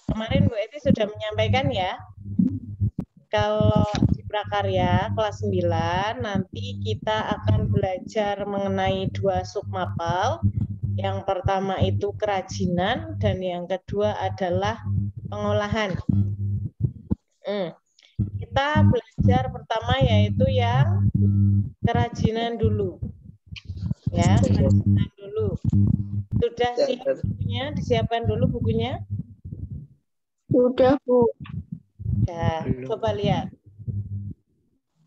Kemarin Bu Eti sudah menyampaikan ya, kalau di prakarya kelas 9 nanti kita akan belajar mengenai 2 submapel. Yang pertama itu kerajinan dan yang kedua adalah pengolahan. Kita belajar pertama yaitu yang kerajinan dulu. Ya, kerajinan dulu. Sudah siap bukunya? Disiapkan dulu bukunya? Sudah, Bu. Ya, coba lihat.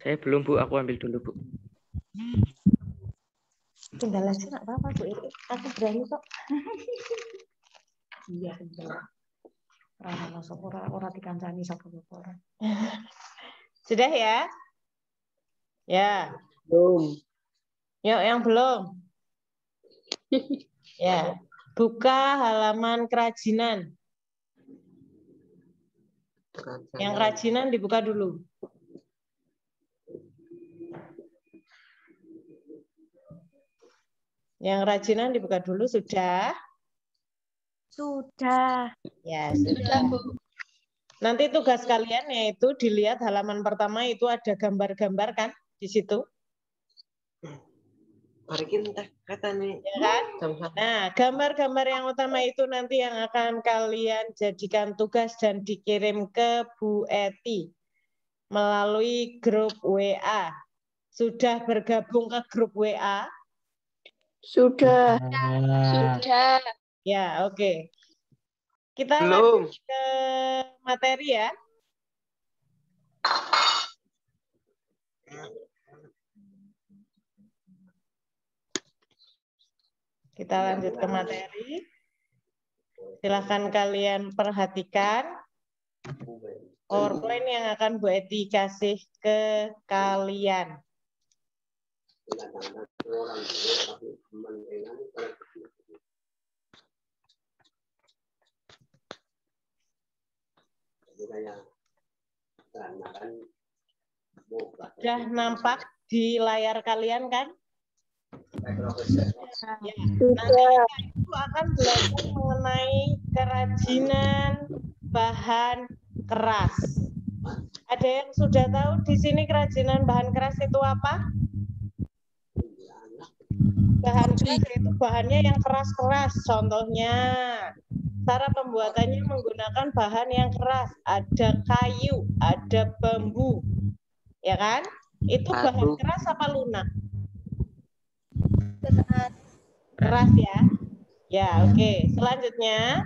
Saya belum, Bu. Aku ambil dulu, Bu. Tinggal aja nggak apa-apa, Bu. Aku berani kok. Iya, tinggal. Orang dikancani sapa orang. Sudah ya? Ya. Belum. Yuk, yang belum. Ya. Buka halaman kerajinan. Yang kerajinan dibuka dulu. Yang kerajinan dibuka dulu, sudah? Sudah. Ya, sudah. Nanti tugas kalian yaitu dilihat halaman pertama itu ada gambar-gambar kan di situ. Ya kan? Nah, gambar-gambar yang utama itu nanti yang akan kalian jadikan tugas dan dikirim ke Bu Eti melalui grup WA. Sudah bergabung ke grup WA? Sudah. Sudah. Ya, oke. Kita Belum. lanjut ke materi ya. Kita lanjut ke materi. Silahkan kalian perhatikan PowerPoint yang akan Bu Eti kasih ke kalian. Sudah nampak di layar kalian kan? Ya. Nanti kita itu akan belajar mengenai kerajinan bahan keras. Ada yang sudah tahu di sini kerajinan bahan keras itu apa? Bahan keras itu bahannya yang keras-keras. Contohnya, cara pembuatannya menggunakan bahan yang keras. Ada kayu, ada bambu. Ya kan? Itu bahan keras apa lunak? Keras ya. Ya, oke. Selanjutnya,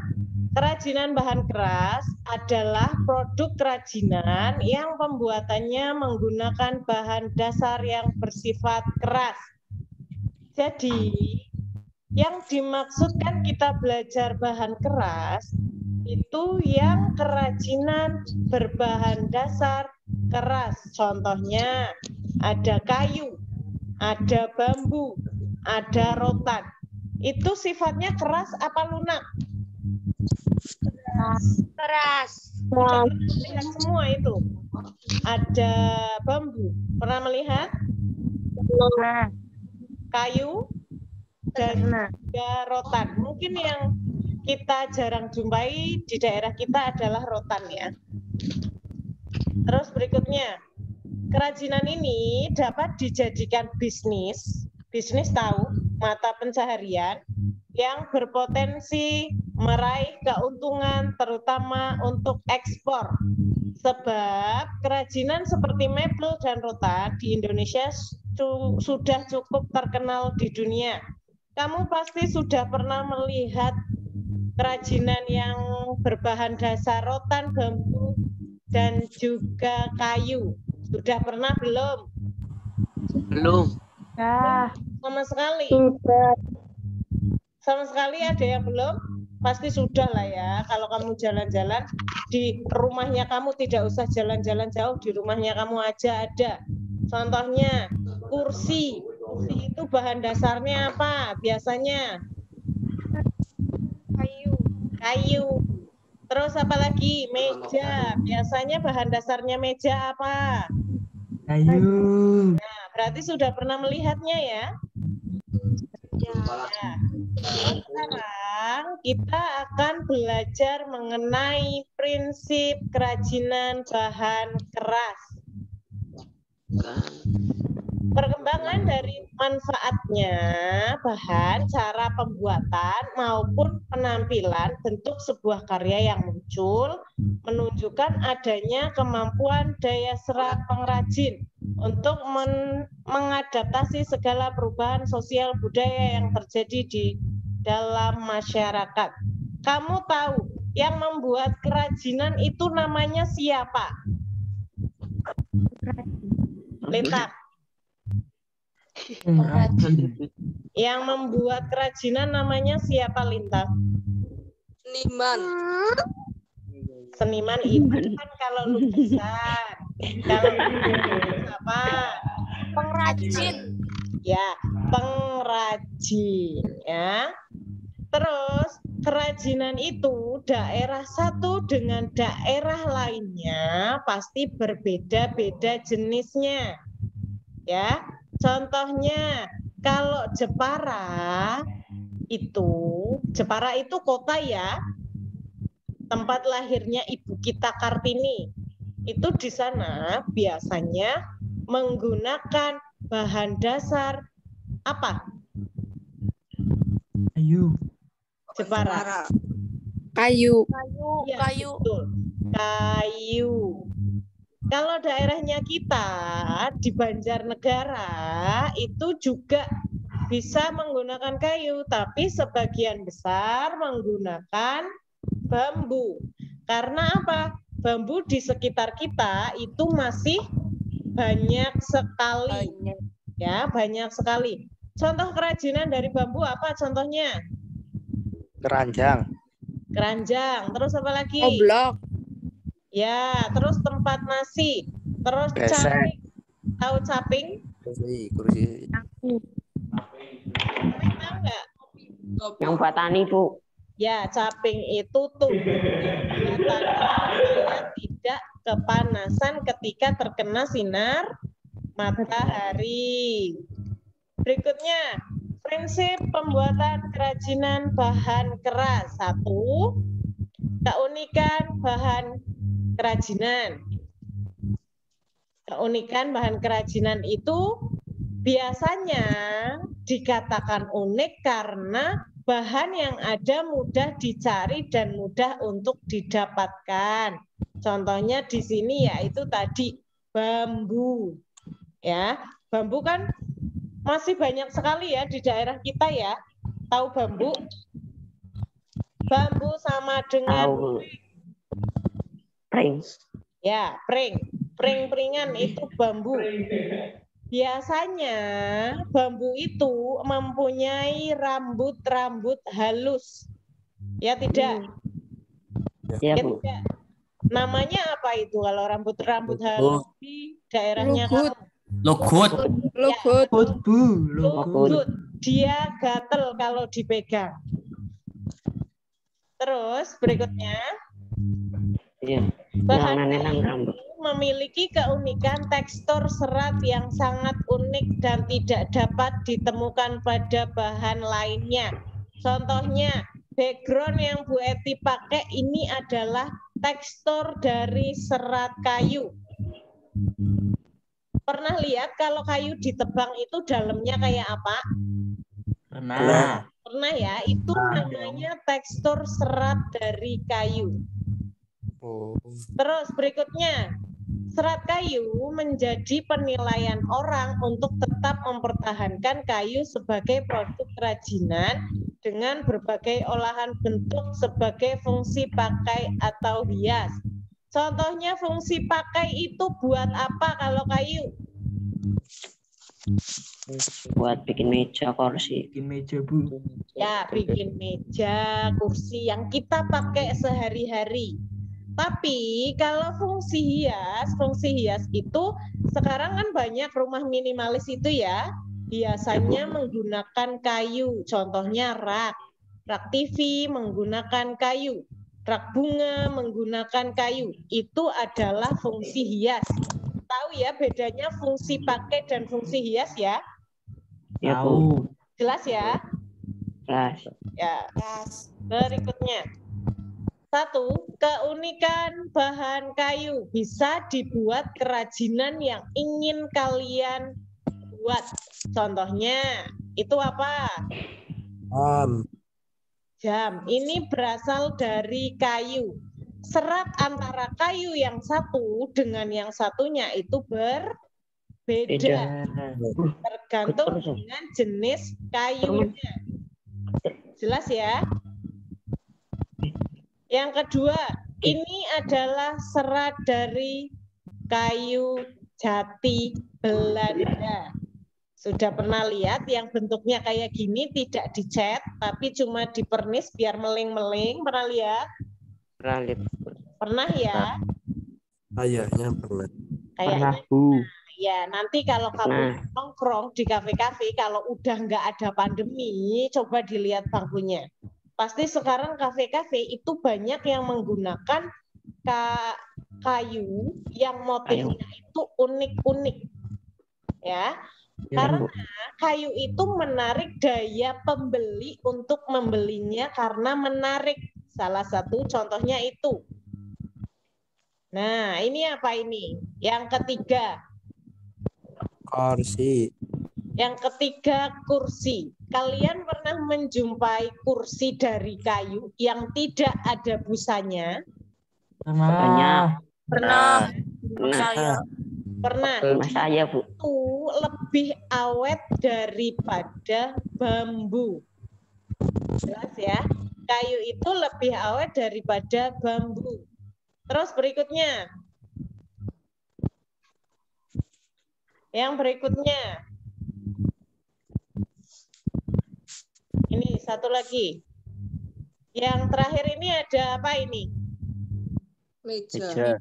kerajinan bahan keras adalah produk kerajinan yang pembuatannya menggunakan bahan dasar yang bersifat keras. Jadi, yang dimaksudkan kita belajar bahan keras itu yang kerajinan berbahan dasar keras. Contohnya, ada kayu, ada bambu, ada rotan. Itu sifatnya keras apa lunak? Keras. Lihat semua itu. Ada bambu. Pernah melihat? Kayu dan juga rotan. Mungkin yang kita jarang jumpai di daerah kita adalah rotan ya. Terus berikutnya, kerajinan ini dapat dijadikan bisnis. Bisnis tahu, mata pencaharian yang berpotensi meraih keuntungan terutama untuk ekspor. Sebab kerajinan seperti mebel dan rotan di Indonesia sudah cukup terkenal di dunia. Kamu pasti sudah pernah melihat kerajinan yang berbahan dasar rotan, bambu, dan juga kayu. Sudah pernah belum? Belum. Sama sekali. Sudah. Sama sekali ada yang belum? Pasti sudah lah ya. Kalau kamu jalan-jalan di rumahnya kamu, tidak usah jalan-jalan jauh, di rumahnya kamu aja ada. Contohnya kursi. Kursi itu bahan dasarnya apa biasanya? Kayu. Terus apa lagi? Meja. Biasanya bahan dasarnya meja apa? Kayu. Nah, berarti sudah pernah melihatnya ya? Ya. sekarang kita akan belajar mengenai prinsip kerajinan bahan keras. Perkembangan dari manfaatnya bahan, cara pembuatan maupun penampilan bentuk sebuah karya yang muncul menunjukkan adanya kemampuan daya serap pengrajin untuk mengadaptasi segala perubahan sosial budaya yang terjadi di dalam masyarakat. Kamu tahu yang membuat kerajinan itu namanya siapa? Lita. Yang membuat kerajinan namanya siapa, Linta? Seniman. Seniman itu kan kalau lukisan. Kalau lukisan apa? Pengrajin. Ya, pengrajin ya. Terus kerajinan itu daerah satu dengan daerah lainnya pasti berbeda-beda jenisnya. Ya. Contohnya kalau Jepara itu kota ya, tempat lahirnya Ibu kita Kartini. Itu di sana biasanya menggunakan bahan dasar apa? Kayu. Jepara. Kayu. Ya, betul. Kayu. Kalau daerahnya kita di Banjarnegara itu juga bisa menggunakan kayu, tapi sebagian besar menggunakan bambu. Karena apa? Bambu di sekitar kita itu masih banyak sekali. Ya, banyak sekali. Contoh kerajinan dari bambu apa contohnya? Keranjang. Keranjang. Terus apa lagi? Oblak. Ya, terus tempat nasi. Terus caping. Tahu caping? Kursi. Caping tahu nggak? Yang buat tani, Bu. Ya, caping itu tuh supaya tidak kepanasan ketika terkena sinar matahari. Berikutnya, prinsip pembuatan kerajinan bahan keras. 1. Keunikan bahan kerajinan. Keunikan bahan kerajinan itu biasanya dikatakan unik karena bahan yang ada mudah dicari dan mudah untuk didapatkan. Contohnya di sini yaitu tadi bambu. Ya, bambu kan masih banyak sekali ya di daerah kita ya. Tahu bambu? Bambu sama dengan Tahu. Pring. ya, pring. Pring-pringan itu bambu. Biasanya bambu itu mempunyai rambut-rambut halus. Ya tidak? Ya, Ya Bu. tidak. Namanya apa itu kalau rambut-rambut halus di daerahnya Lugut. kamu? Logut. Lugut. Logut, Bu. Logut. Lugut. Dia gatel kalau dipegang. Terus berikutnya, Iya. bahan Yang nenek kayu rambut. memiliki keunikan tekstur serat yang sangat unik dan tidak dapat ditemukan pada bahan lainnya. Contohnya, background yang Bu Eti pakai ini adalah tekstur dari serat kayu. Pernah lihat kalau kayu ditebang itu dalamnya kayak apa? Pernah. Pernah ya? Itu namanya tekstur serat dari kayu. Terus berikutnya, serat kayu menjadi penilaian orang untuk tetap mempertahankan kayu sebagai produk kerajinan dengan berbagai olahan bentuk sebagai fungsi pakai atau hias. Contohnya fungsi pakai itu buat apa kalau kayu? Buat bikin meja, kursi. Bikin meja, Bu. Ya, bikin meja, kursi yang kita pakai sehari-hari. Tapi kalau fungsi hias itu sekarang kan banyak rumah minimalis itu ya, biasanya menggunakan kayu. Contohnya rak TV menggunakan kayu, rak bunga menggunakan kayu. Itu adalah fungsi hias. Tahu ya bedanya fungsi pakai dan fungsi hias ya? Ya, Bu. Jelas ya? Gas. Ya. Berikutnya. 1. Keunikan bahan kayu bisa dibuat kerajinan yang ingin kalian buat. Contohnya, itu apa? Jam. Ini berasal dari kayu. Serat antara kayu yang satu dengan yang satunya itu berbeda. Beda. Tergantung Betul, Sob. dengan jenis kayunya. Jelas ya? Yang kedua, ini adalah serat dari kayu jati Belanda. Sudah pernah lihat yang bentuknya kayak gini, tidak dicat, tapi cuma dipernis biar meling-meling. Pernah lihat? Pernah lihat. Pernah ya? Kayaknya pernah. Pernah, Kayaknya. Bu. Ya, nanti kalau kamu nongkrong di kafe-kafe, kalau udah nggak ada pandemi, coba dilihat bangkunya. Pasti sekarang kafe-kafe itu banyak yang menggunakan kayu yang motifnya itu unik-unik. Ya, karena kayu itu menarik daya pembeli untuk membelinya karena menarik. Salah satu contohnya itu. Nah, ini apa ini? Yang ketiga. Kursi. Yang ketiga, kursi. Kalian pernah menjumpai kursi dari kayu yang tidak ada busanya? Banyak. Pernah. Nah, Pernah. Mas saya, Bu. Itu lebih awet daripada bambu. Jelas ya? Kayu itu lebih awet daripada bambu. Terus berikutnya. Yang berikutnya. Ini satu lagi. Yang terakhir ini ada apa ini? Meja.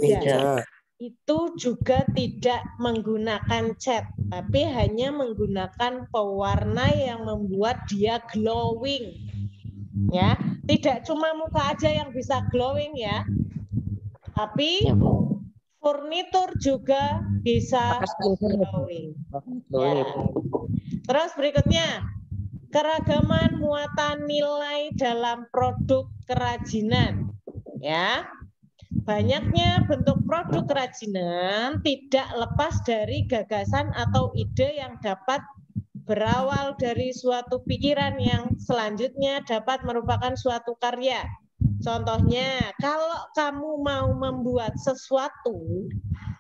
meja. Itu juga tidak menggunakan cat, tapi hanya menggunakan pewarna yang membuat dia glowing. Ya, tidak cuma muka aja yang bisa glowing ya. Tapi Ya, Bu. furnitur juga bisa glowing. Ya. Terus berikutnya, keragaman muatan nilai dalam produk kerajinan. Ya. Banyaknya bentuk produk kerajinan tidak lepas dari gagasan atau ide yang dapat berawal dari suatu pikiran yang selanjutnya dapat merupakan suatu karya. Contohnya, kalau kamu mau membuat sesuatu,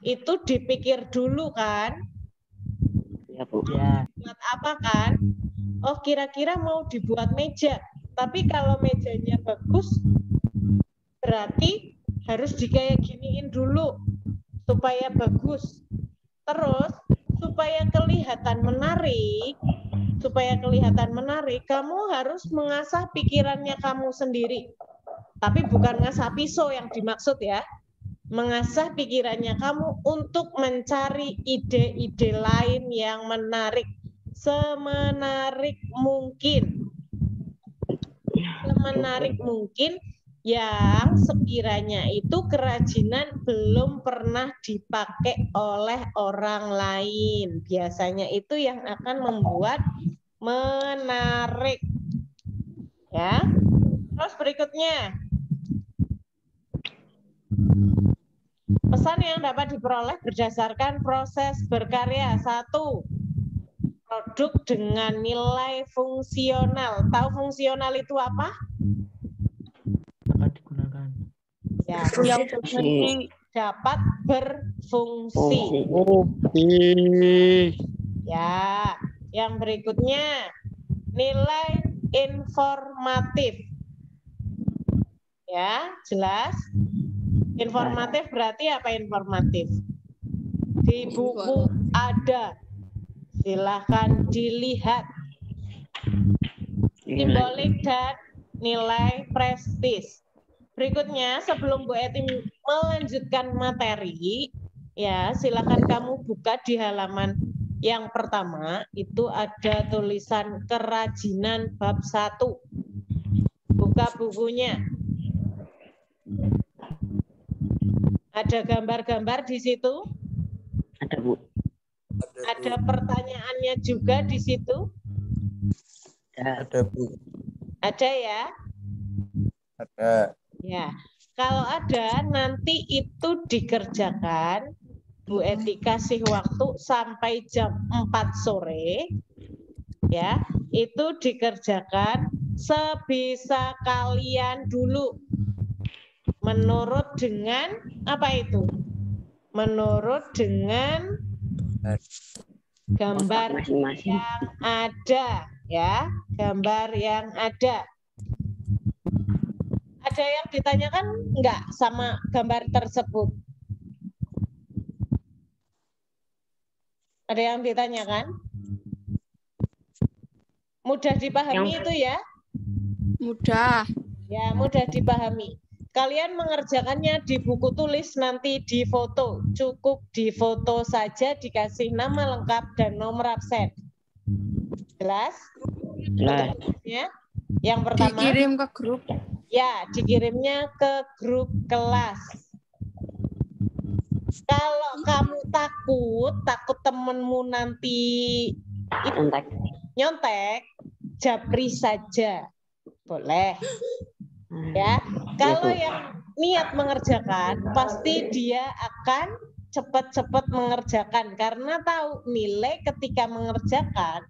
itu dipikir dulu kan? Ya, Bu. Buat apa kan? Oh, kira-kira mau dibuat meja. Tapi kalau mejanya bagus, berarti harus dikayak giniin dulu supaya bagus. Terus supaya kelihatan menarik, kamu harus mengasah pikirannya kamu sendiri. Tapi bukan ngasah pisau yang dimaksud ya. Mengasah pikirannya kamu untuk mencari ide-ide lain yang menarik. Semenarik mungkin. Semenarik mungkin yang sekiranya itu kerajinan belum pernah dipakai oleh orang lain. Biasanya itu yang akan membuat menarik. Ya. Terus berikutnya. Pesan yang dapat diperoleh berdasarkan proses berkarya. 1. Produk dengan nilai fungsional. Tahu fungsional itu apa? Dapat digunakan. Ya, Yang dapat berfungsi. Ya, yang berikutnya nilai informatif. Ya, jelas? Informatif berarti apa informatif? Di buku ada. Silahkan dilihat. Simbolik dan nilai prestis. Berikutnya, sebelum Bu Eti melanjutkan materi, ya silakan kamu buka di halaman yang pertama, itu ada tulisan kerajinan bab 1. Buka bukunya. Ada gambar-gambar di situ? Ada, Bu. Ada pertanyaannya juga di situ? Ada, Bu. Ada ya? Ada. Ya. Kalau ada, nanti itu dikerjakan. Bu Eti kasih waktu sampai jam 4 sore. Ya, itu dikerjakan sebisa kalian dulu. Menurut dengan apa itu? Menurut dengan gambar Masing-masing. yang ada, ya, gambar yang ada. Ada yang ditanyakan enggak sama gambar tersebut? Ada yang ditanyakan? Mudah dipahami itu ya? Mudah. Ya, mudah dipahami. Kalian mengerjakannya di buku tulis, nanti di foto. Cukup di foto saja, dikasih nama lengkap dan nomor absen. Jelas? Jelas. Ya. Yang pertama, Dikirim ke grup. ya, dikirimnya ke grup kelas. Kalau kamu takut temenmu nanti Kontak. nyontek, japri saja. Boleh. Ya, kalau yang niat mengerjakan, pasti dia akan cepat-cepat mengerjakan karena tahu nilai ketika mengerjakan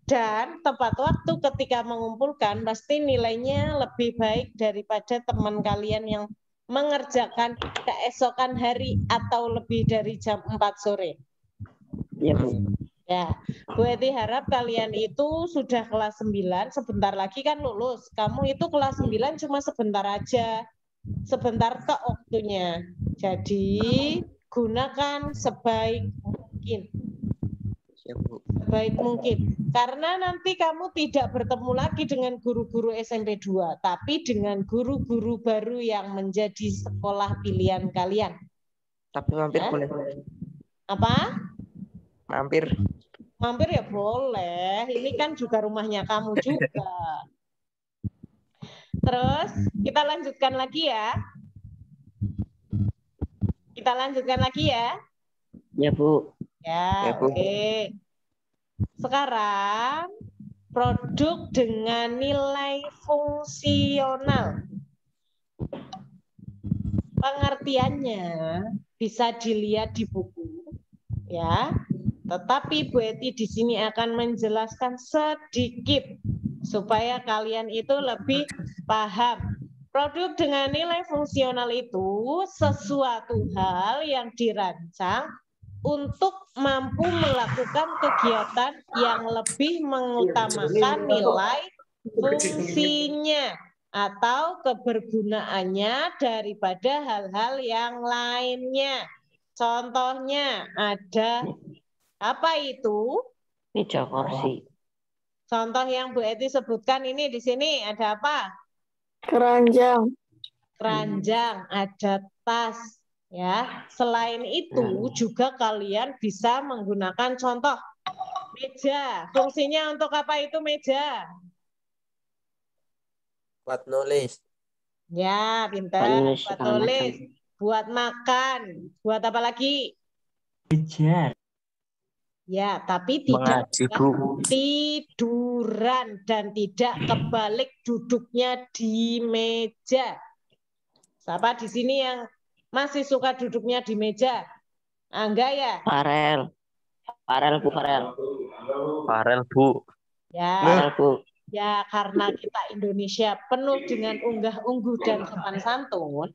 dan tepat waktu ketika mengumpulkan pasti nilainya lebih baik daripada teman kalian yang mengerjakan keesokan hari atau lebih dari jam 4 sore. Ya, Bu. Ya, Bu Eti harap kalian itu sudah kelas 9, sebentar lagi kan lulus. Kamu itu kelas 9 cuma sebentar aja. Sebentar ke waktunya. Jadi, gunakan sebaik mungkin. Siap, Bu. Sebaik mungkin. Karena nanti kamu tidak bertemu lagi dengan guru-guru SMP 2, tapi dengan guru-guru baru yang menjadi sekolah pilihan kalian. Tapi mampir Ya. boleh. Apa? Mampir. Mampir ya boleh, ini kan juga rumahnya kamu juga. Terus kita lanjutkan lagi ya. Kita lanjutkan lagi ya. Ya, Bu. Ya, Ya, Bu. oke. Sekarang produk dengan nilai fungsional. Pengertiannya bisa dilihat di buku, ya. Tetapi Bu Eti di sini akan menjelaskan sedikit supaya kalian itu lebih paham. Produk dengan nilai fungsional itu sesuatu hal yang dirancang untuk mampu melakukan kegiatan yang lebih mengutamakan nilai fungsinya atau kebergunaannya daripada hal-hal yang lainnya. Contohnya ada apa itu? Meja kursi. Contoh yang Bu Eti sebutkan ini di sini ada apa? Keranjang. Keranjang, ada tas, ya. Selain itu juga kalian bisa menggunakan contoh meja. Fungsinya untuk apa itu meja? Buat nulis. Ya, pintar. Buat nulis Buat segala tulis, macam. buat makan, buat apa lagi? Kejar. Ya, tapi tidak Mengaji, Bu. tiduran dan tidak kebalik duduknya di meja. Siapa di sini yang masih suka duduknya di meja? Enggak ya? Farel. Farel, Bu. Farel. Farel, Bu. Ya, Farel, Bu. ya karena kita Indonesia penuh dengan unggah-ungguh dan sopan santun.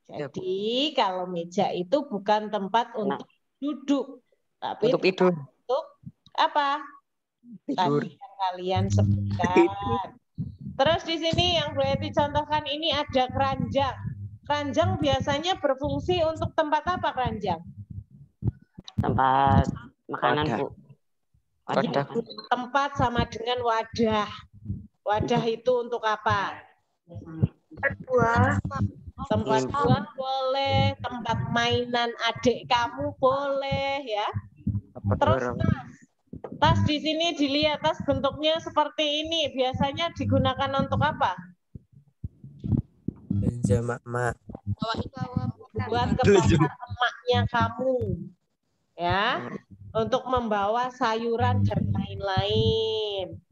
Jadi kalau meja itu bukan tempat untuk duduk, tapi Untuk tidur. untuk apa? Tidur. Tadi yang kalian sebutkan. Terus di sini yang Bu Eti contohkan ini ada keranjang. Keranjang biasanya berfungsi untuk tempat apa keranjang? Tempat makanan, Wadah. Bu. Wadah. Tempat sama dengan wadah. Wadah itu untuk apa? Tempat buah boleh, tempat mainan adik kamu boleh ya. Terus tas di sini dilihat, tas bentuknya seperti ini. Biasanya digunakan untuk apa? Belanja mak-mak. Buat ke pasar emaknya kamu. Ya, untuk membawa sayuran dan lain-lain.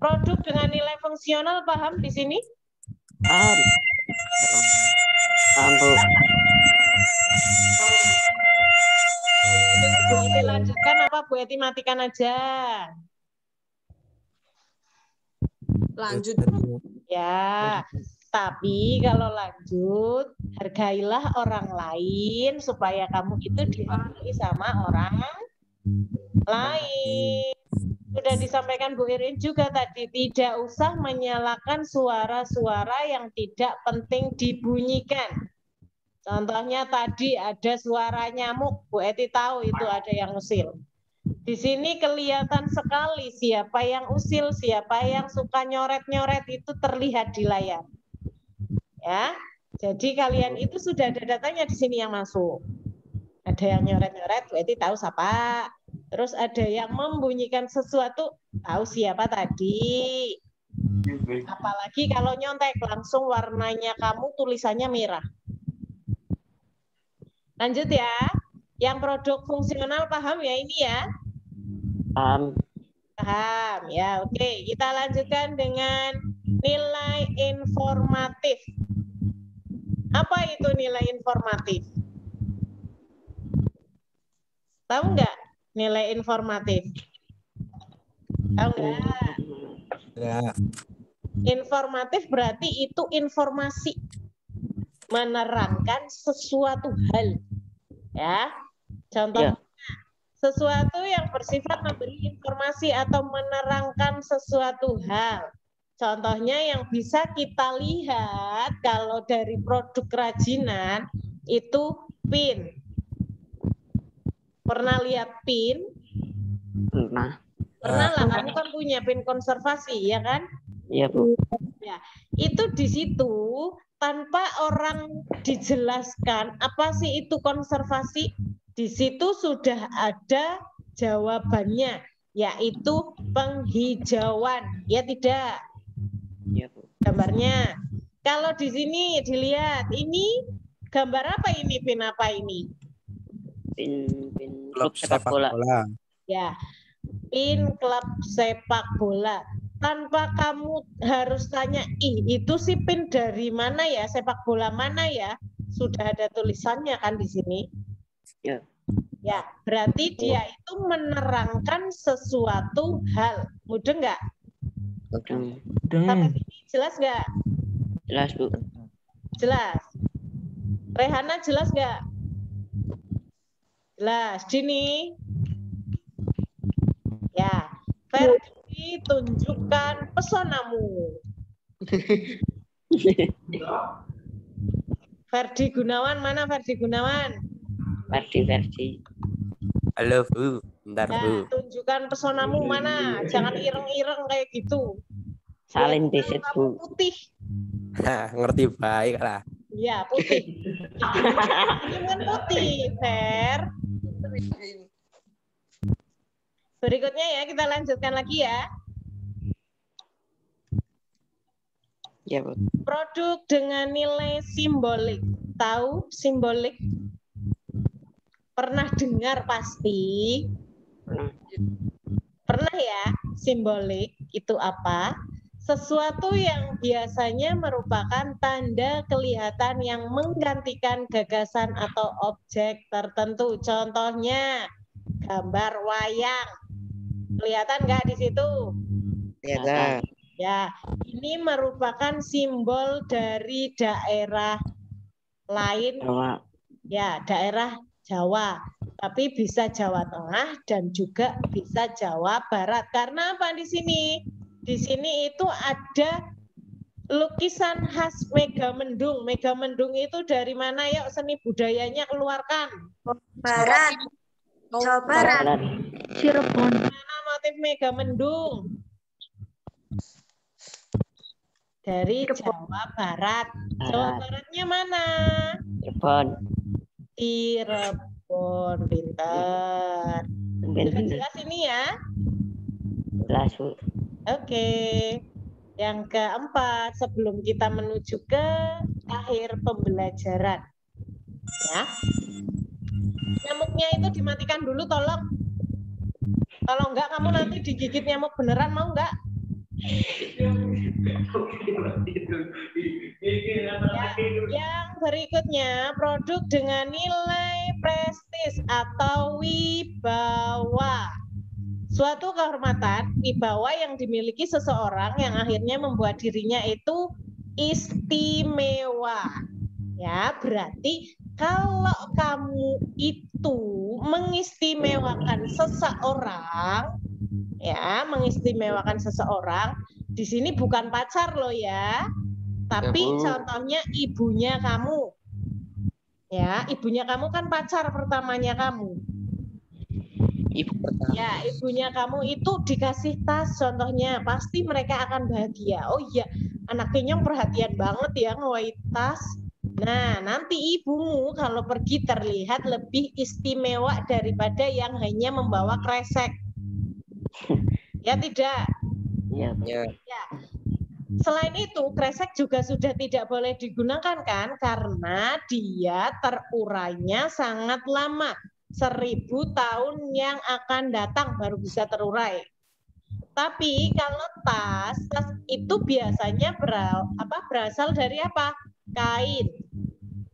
Produk dengan nilai fungsional paham di sini? Paham. Paham, Bu. Bu Eti lanjutkan apa Bu Eti matikan aja? Lanjut. Ya, tapi kalau lanjut, hargailah orang lain supaya kamu itu dihargai sama orang lain. Sudah disampaikan Bu Irin juga tadi, tidak usah menyalakan suara-suara yang tidak penting dibunyikan. Contohnya tadi ada suara nyamuk, Bu Eti tahu itu ada yang usil. Di sini kelihatan sekali siapa yang usil, siapa yang suka nyoret-nyoret itu terlihat di layar. Ya, jadi kalian itu sudah ada datanya di sini yang masuk. Ada yang nyoret-nyoret, Bu Eti tahu siapa. Terus ada yang membunyikan sesuatu, tahu siapa tadi. Apalagi kalau nyontek langsung warnanya kamu tulisannya merah. Lanjut ya. Yang produk fungsional paham ya ini ya? Paham. Paham ya, oke. Kita lanjutkan dengan nilai informatif. Apa itu nilai informatif? Tahu nggak nilai informatif? Tahu nggak? Ya. Informatif berarti itu informasi, menerangkan sesuatu hal. Ya, contoh. Sesuatu yang bersifat memberi informasi atau menerangkan sesuatu hal. Contohnya yang bisa kita lihat kalau dari produk kerajinan itu pin. Pernah lihat pin? Pernah. Pernah lah, kamu kan punya pin konservasi, ya kan? Iya, Bu. Ya, itu di situ tanpa orang dijelaskan apa sih itu konservasi. Di situ sudah ada jawabannya, yaitu penghijauan. Ya tidak? Iya, Bu. Gambarnya. Kalau di sini dilihat, ini gambar apa ini? Pin apa ini? Pin Klub klub sepak bola. Ya, pin klub sepak bola. Tanpa kamu harus tanya, itu sih pin dari mana ya? Sepak bola mana ya? Sudah ada tulisannya kan di sini? Ya. Ya, berarti dia itu menerangkan sesuatu hal. Mudah nggak? Sampai sini jelas nggak? Jelas, Bu. Jelas. Rehana jelas nggak? Jelas. Dini? Ya. Ferdi, tunjukkan pesonamu. Ferdi Gunawan, mana Ferdi Gunawan? Versi. Halo Bu, bentar Ya, Bu. tunjukkan pesonamu mana? Jangan ireng-ireng kayak gitu. Salin Biar desit, kamu Bu. putih. Nah, ngerti baik lah. Ya, putih. Ini kan putih, Fer. Berikutnya ya, kita lanjutkan lagi ya. Iya, Bu. Produk dengan nilai simbolik. Tahu simbolik? Pernah dengar pasti? Pernah ya? Simbolik itu apa? Sesuatu yang biasanya merupakan tanda kelihatan yang menggantikan gagasan atau objek tertentu. Contohnya, gambar wayang. Kelihatan nggak di situ? Kelihatan. Ya, ini merupakan simbol dari daerah lain, Jawa. ya daerah Jawa. Tapi bisa Jawa Tengah dan juga bisa Jawa Barat. Karena apa di sini? Di sini itu ada lukisan khas Megamendung. Megamendung itu dari mana? Yuk seni budayanya keluarkan. Barat. Jawa Barat. Cirebon. Mana motif Megamendung? Dari Jawa Barat. Jawa Baratnya mana? Cirebon. Cirebon, pintar. Sudah jelas ini ya? Jelas, Bu. Oke. Yang keempat, sebelum kita menuju ke akhir pembelajaran. Ya. Nyamuknya itu dimatikan dulu, tolong. Kalau enggak, kamu nanti digigit nyamuk beneran, mau enggak? Yang berikutnya, produk dengan nilai prestis atau wibawa. Suatu kehormatan, wibawa yang dimiliki seseorang yang akhirnya membuat dirinya itu istimewa. Ya, berarti kalau kamu itu mengistimewakan seseorang, ya, mengistimewakan seseorang, di sini bukan pacar loh ya, tapi contohnya ibunya kamu. Ya, ibunya kamu kan pacar pertamanya kamu. Ibu pertama. Ya, ibunya kamu itu dikasih tas contohnya, pasti mereka akan bahagia. Oh iya, anak kenyang perhatian banget ya ngewai tas. Nah, nanti ibumu kalau pergi terlihat lebih istimewa daripada yang hanya membawa kresek. Ya tidak? Ya, Bu. Ya. Ya. Selain itu, kresek juga sudah tidak boleh digunakan kan? Karena dia terurainya sangat lama. 1000 tahun yang akan datang baru bisa terurai. Tapi kalau tas itu biasanya berasal dari apa? Kain.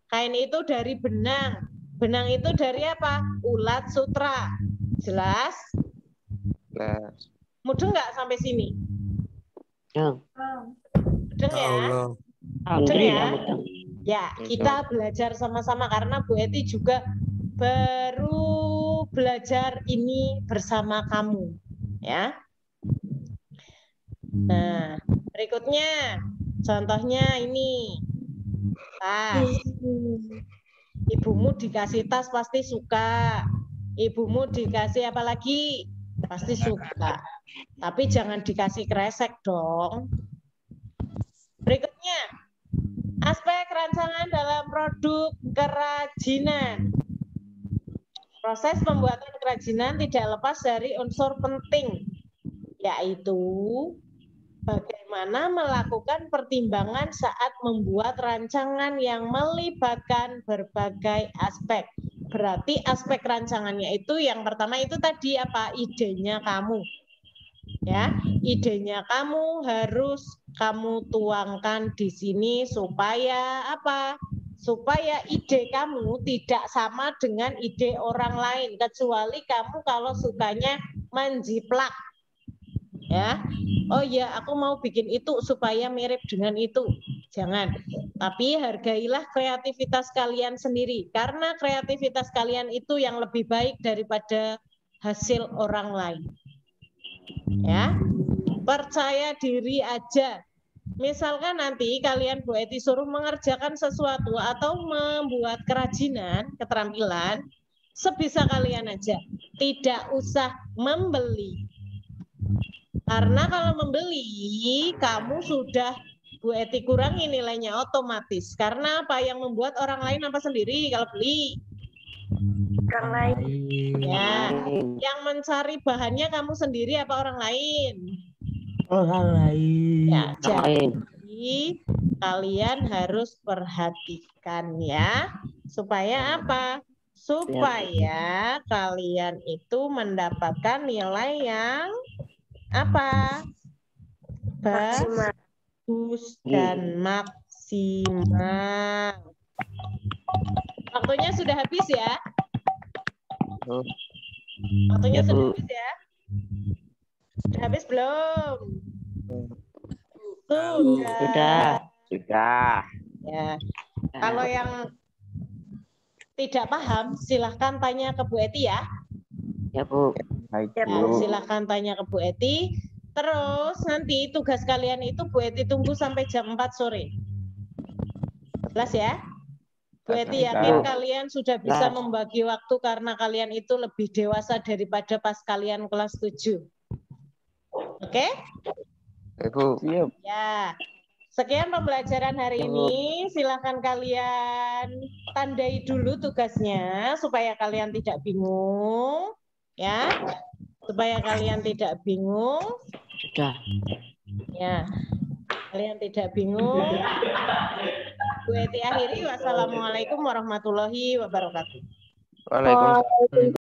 Kain itu dari benang. Benang itu dari apa? Ulat sutra. Jelas? Nah, Mudeng nggak sampai sini? Yang. Mudeng ya? Allah. Alhamdulillah, ya? Mudeng. Ya, kita belajar sama-sama karena Bu Eti juga baru belajar ini bersama kamu, ya. Nah, berikutnya contohnya ini tas. Ibumu dikasih tas pasti suka. Ibumu dikasih apa lagi? Pasti suka. Tapi jangan dikasih kresek dong. Berikutnya, aspek rancangan dalam produk kerajinan. Proses pembuatan kerajinan tidak lepas dari unsur penting, yaitu bagaimana melakukan pertimbangan saat membuat rancangan yang melibatkan berbagai aspek. Berarti aspek rancangannya itu yang pertama itu tadi apa? Idenya kamu. Ya, idenya kamu harus kamu tuangkan di sini supaya apa? Supaya ide kamu tidak sama dengan ide orang lain, kecuali kamu kalau sukanya menjiplak. Ya, oh ya, aku mau bikin itu supaya mirip dengan itu. Jangan. Tapi hargailah kreativitas kalian sendiri, karena kreativitas kalian itu yang lebih baik daripada hasil orang lain. Ya, percaya diri aja. Misalkan nanti kalian Bu Eti suruh mengerjakan sesuatu atau membuat kerajinan, keterampilan, sebisa kalian aja. Tidak usah membeli. Karena kalau membeli, kamu sudah Bu Eti kurangi nilainya otomatis. Karena apa yang membuat orang lain apa sendiri kalau beli? Orang lain. Ya, yang mencari bahannya kamu sendiri apa orang lain? Orang lain. Ya, Orang lain. jadi kalian harus perhatikan ya, supaya apa? Supaya kalian itu mendapatkan nilai yang apa? Maksimal. Bagus dan maksimal. Waktunya sudah habis ya? Waktunya Ya, sudah Bu. habis ya? Sudah habis belum? Sudah. Ya. Kalau yang tidak paham, silahkan tanya ke Bu Eti ya. Ya, Bu. Ya, silahkan tanya ke Bu Eti. Terus nanti tugas kalian itu Bu Eti tunggu sampai jam 4 sore. Jelas ya? Bu Eti yakin kalian sudah bisa membagi waktu karena kalian itu lebih dewasa daripada pas kalian kelas 7. Oke? Ibu. Ya. Sekian pembelajaran hari ini. Silakan kalian tandai dulu tugasnya supaya kalian tidak bingung, ya. Supaya kalian tidak bingung. Sudah. Ya. Kalian tidak bingung. Bu Eti akhiri. Wassalamualaikum warahmatullahi wabarakatuh. Waalaikumsalam.